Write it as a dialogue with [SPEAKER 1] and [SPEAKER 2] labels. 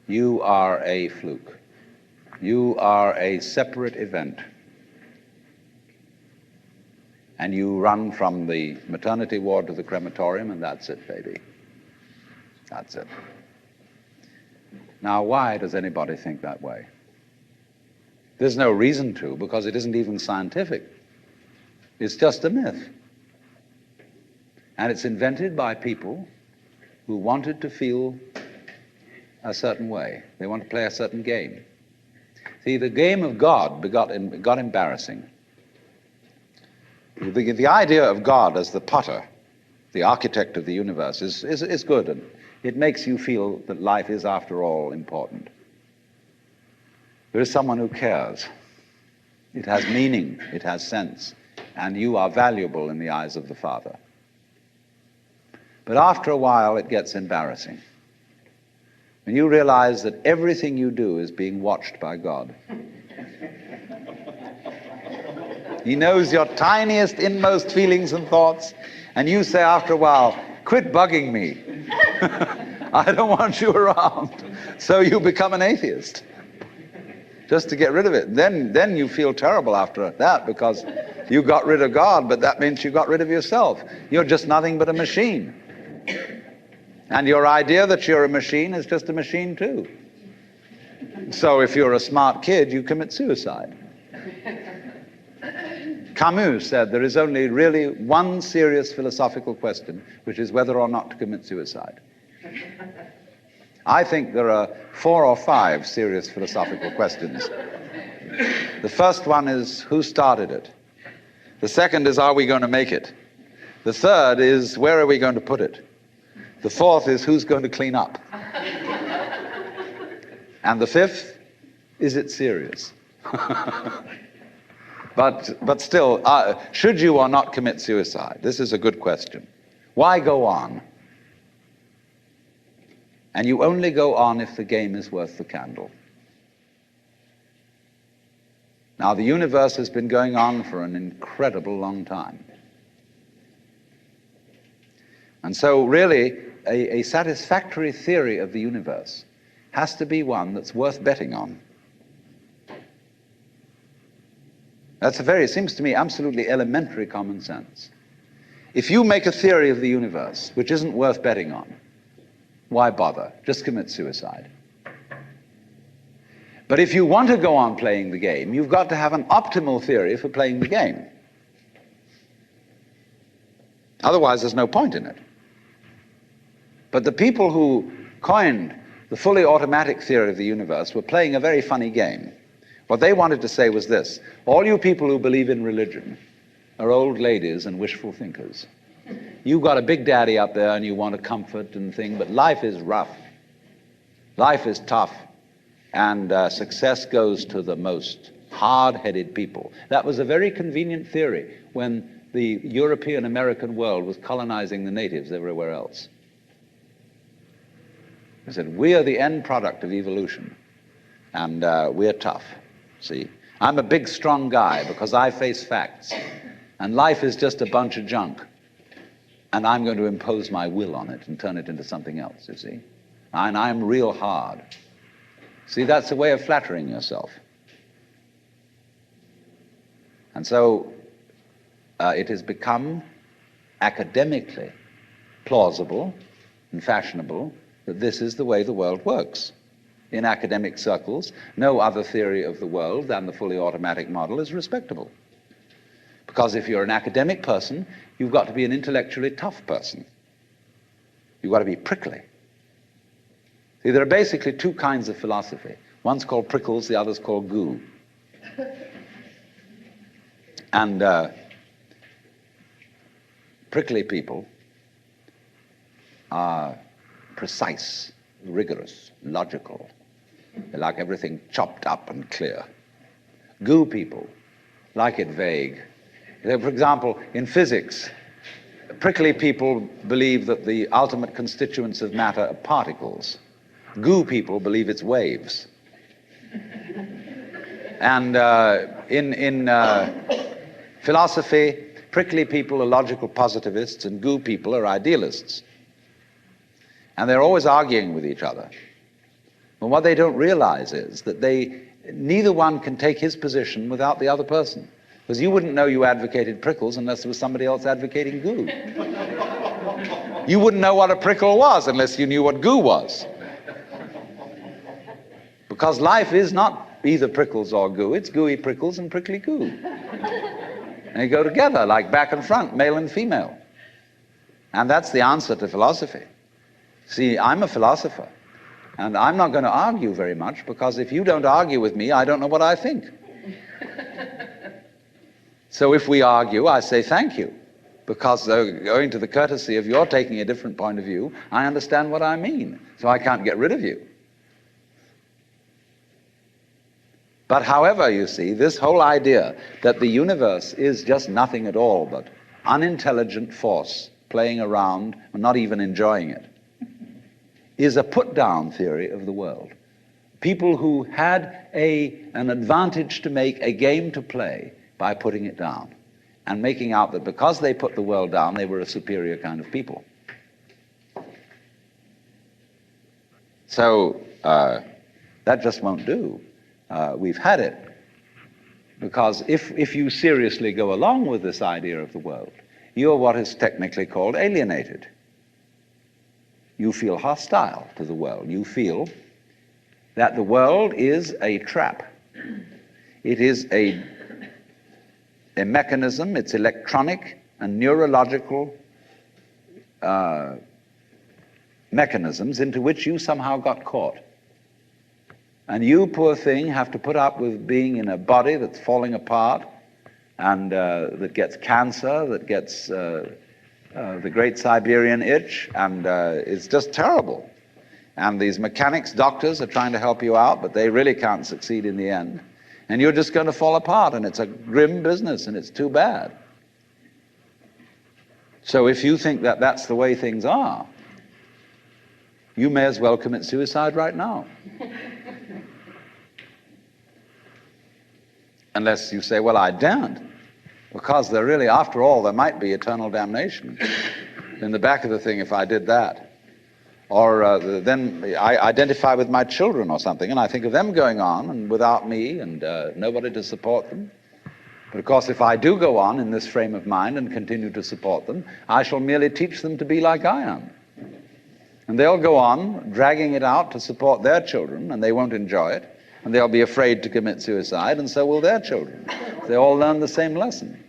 [SPEAKER 1] You are a fluke. You are a separate event. And you run from the maternity ward to the crematorium, and that's it, baby. That's it. Now, why does anybody think that way? There's no reason to, because it isn't even scientific. It's just a myth. And it's invented by people who wanted to feel a certain way. They want to play a certain game. See, the game of God got embarrassing. The idea of God as the potter, the architect of the universe, is good, and it makes you feel that life is, after all, important. There is someone who cares. It has meaning, it has sense, and you are valuable in the eyes of the Father. But after a while, it gets embarrassing. When you realize that everything you do is being watched by God. He knows your tiniest, inmost feelings and thoughts, and you say after a while, quit bugging me. I don't want you around. So you become an atheist, just to get rid of it. Then you feel terrible after that, because you got rid of God, but that means you got rid of yourself. You're just nothing but a machine. And your idea that you're a machine is just a machine too. So if you're a smart kid, you commit suicide. Camus said there is only really one serious philosophical question, which is whether or not to commit suicide. I think there are 4 or 5 serious philosophical questions. The first one is, who started it? The second is, are we going to make it? The third is, where are we going to put it? The fourth is, who's going to clean up? And the fifth, is it serious? But still, should you or not commit suicide? This is a good question. Why go on? And you only go on if the game is worth the candle. Now, the universe has been going on for an incredible long time. And so really, a satisfactory theory of the universe has to be one that's worth betting on. That's it seems to me, absolutely elementary common sense. If you make a theory of the universe which isn't worth betting on, why bother? Just commit suicide. But if you want to go on playing the game, you've got to have an optimal theory for playing the game. Otherwise, there's no point in it. But the people who coined the fully automatic theory of the universe were playing a very funny game. What they wanted to say was this: all you people who believe in religion are old ladies and wishful thinkers. You've got a big daddy up there and you want a comfort and thing, but life is rough. Life is tough. And success goes to the most hard-headed people. That was a very convenient theory when the European American world was colonizing the natives everywhere else. They said, we are the end product of evolution, and we're tough. See, I'm a big, strong guy because I face facts, and life is just a bunch of junk, and I'm going to impose my will on it and turn it into something else, you see. And I'm real hard. See, that's a way of flattering yourself. And so it has become academically plausible and fashionable that this is the way the world works. In academic circles, no other theory of the world than the fully automatic model is respectable. Because if you're an academic person, you've got to be an intellectually tough person. You've got to be prickly. See, there are basically 2 kinds of philosophy. One's called prickles, the other's called goo. And prickly people are precise, rigorous, logical. They like everything chopped up and clear. Goo people like it vague. For example, in physics, prickly people believe that the ultimate constituents of matter are particles. Goo people believe it's waves. And in philosophy, prickly people are logical positivists and goo people are idealists. And they're always arguing with each other. But what they don't realize is that neither one can take his position without the other person. Because you wouldn't know you advocated prickles unless there was somebody else advocating goo. You wouldn't know what a prickle was unless you knew what goo was. Because life is not either prickles or goo, it's gooey prickles and prickly goo. And they go together like back and front, male and female. And that's the answer to philosophy. See, I'm a philosopher, and I'm not going to argue very much, because if you don't argue with me, I don't know what I think. So if we argue, I say thank you, because owing to the courtesy of your taking a different point of view, I understand what I mean, so I can't get rid of you. But however, you see, this whole idea that the universe is just nothing at all but unintelligent force playing around and not even enjoying it is a put-down theory of the world. People who had an advantage to make, a game to play, by putting it down and making out that because they put the world down, they were a superior kind of people. So that just won't do. We've had it. Because if you seriously go along with this idea of the world, you're what is technically called alienated. You feel hostile to the world. You feel that the world is a trap. It is a mechanism, it's electronic and neurological mechanisms into which you somehow got caught. And you, poor thing, have to put up with being in a body that's falling apart and that gets cancer, that gets the Great Siberian Itch, and it's just terrible. And these mechanics doctors are trying to help you out, but they really can't succeed in the end. And you're just going to fall apart, and it's a grim business, and it's too bad. So if you think that that's the way things are, you may as well commit suicide right now. Unless you say, well, I daren't, because there really, after all, there might be eternal damnation in the back of the thing if I did that. Or then I identify with my children or something, and I think of them going on and without me and nobody to support them. But of course, if I do go on in this frame of mind and continue to support them, I shall merely teach them to be like I am. And they'll go on dragging it out to support their children, and they won't enjoy it, and they'll be afraid to commit suicide, and so will their children. They all learn the same lesson.